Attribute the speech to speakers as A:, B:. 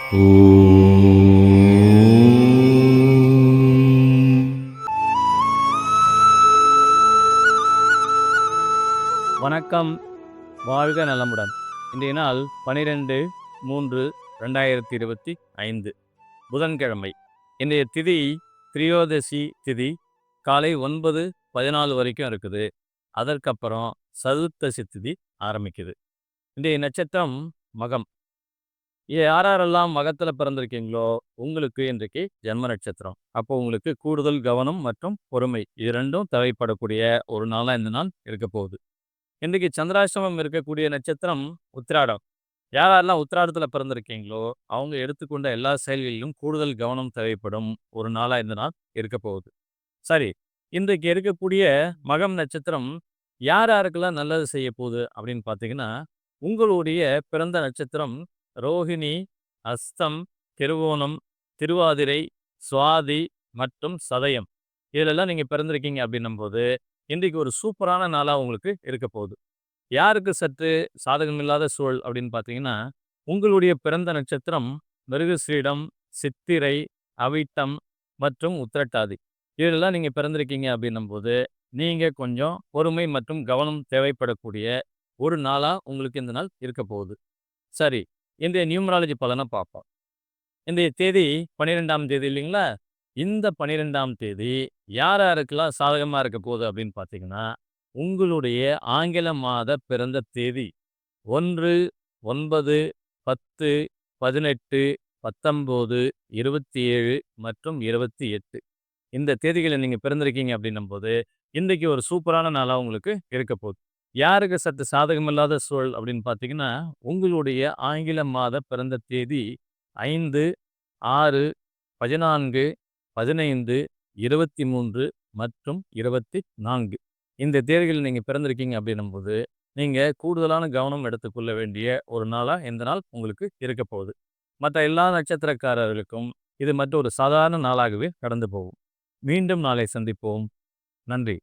A: வணக்கம். வாழ்க நலமுடன். இன்றைய நாள் 12/3/2025 புதன்கிழமை. இன்றைய திதி திரியோதசி திதி. காலை 9:14 வரைக்கும் இருக்குது. அதற்கப்புறம் சதுர்த்தசி திதி ஆரம்பிக்குது. இன்றைய நட்சத்திரம் மகம். யாரெல்லாம் மகத்தில் பிறந்திருக்கீங்களோ உங்களுக்கு இன்றைக்கு ஜென்ம நட்சத்திரம். அப்போ உங்களுக்கு கூடுதல் கவனம் மற்றும் பொறுமை இது ரெண்டும் தேவைப்படக்கூடிய ஒரு நாளாக இந்த நாள் இருக்க போகுது. இன்றைக்கு சந்திராசிரமம் இருக்கக்கூடிய நட்சத்திரம் உத்திராடம். யாரெல்லாம் உத்திராடத்தில் பிறந்திருக்கீங்களோ அவங்க எடுத்துக்கொண்ட எல்லா செயல்களிலும் கூடுதல் கவனம் தேவைப்படும் ஒரு நாளாக இந்த நாள் இருக்க போகுது. சரி, இன்றைக்கு இருக்கக்கூடிய மகம் நட்சத்திரம் யாருக்கெல்லாம் நல்லது செய்ய போகுது அப்படின்னு பார்த்தீங்கன்னா, உங்களுடைய பிறந்த நட்சத்திரம் ரோஹிணி, அஸ்தம், திருவோணம், திருவாதிரை, சுவாதி மற்றும் சதயம். இதிலெல்லாம் நீங்கள் பிறந்திருக்கீங்க அப்படின்னும் போது இன்றைக்கு ஒரு சூப்பரான நாளாக உங்களுக்கு இருக்க போகுது. யாருக்கு சற்று சாதகமில்லாத சூழல் அப்படின்னு பார்த்தீங்கன்னா, உங்களுடைய பிறந்த நட்சத்திரம் மிருகசீடம், சித்திரை, அவிட்டம் மற்றும் உத்திரட்டாதி. இதிலெல்லாம் நீங்கள் பிறந்திருக்கீங்க அப்படின்னும் போது நீங்கள் கொஞ்சம் பொறுமை மற்றும் கவனம் தேவைப்படக்கூடிய ஒரு நாளாக உங்களுக்கு இந்த நாள் இருக்க போகுது. சரி, இன்றைய நியூமராலஜி பலனை பார்ப்போம். இன்றைய தேதி 12ஆம் தேதி இல்லைங்களா? இந்த 12ஆம் தேதி யாருக்கெல்லாம் சாதகமாக இருக்க போகுது அப்படின்னு பார்த்தீங்கன்னா, உங்களுடைய ஆங்கில மாத பிறந்த தேதி 1, 9, 10, 18, 19, 27 மற்றும் 28. இந்த தேதிகளில் நீங்கள் பிறந்திருக்கீங்க அப்படின்னும் போது இன்றைக்கு ஒரு சூப்பரான நாளாக உங்களுக்கு இருக்க போகுது. யாருக்கு சற்று சாதகமில்லாத சூழல் அப்படின்னு பார்த்தீங்கன்னா, உங்களுடைய ஆங்கில மாத பிறந்த தேதி 5, 6, 14, 15, 23 மற்றும் 24. இந்த தேதிகளில் நீங்கள் பிறந்திருக்கீங்க அப்படின்னும்போது நீங்கள் கூடுதலான கவனம் எடுத்துக்கொள்ள வேண்டிய ஒரு நாளாக இந்த நாள் உங்களுக்கு இருக்க போகுது. மற்ற எல்லா நட்சத்திரக்காரர்களுக்கும் இது மட்டும் ஒரு சாதாரண நாளாகவே கடந்து போகும். மீண்டும் நாளை சந்திப்போம். நன்றி.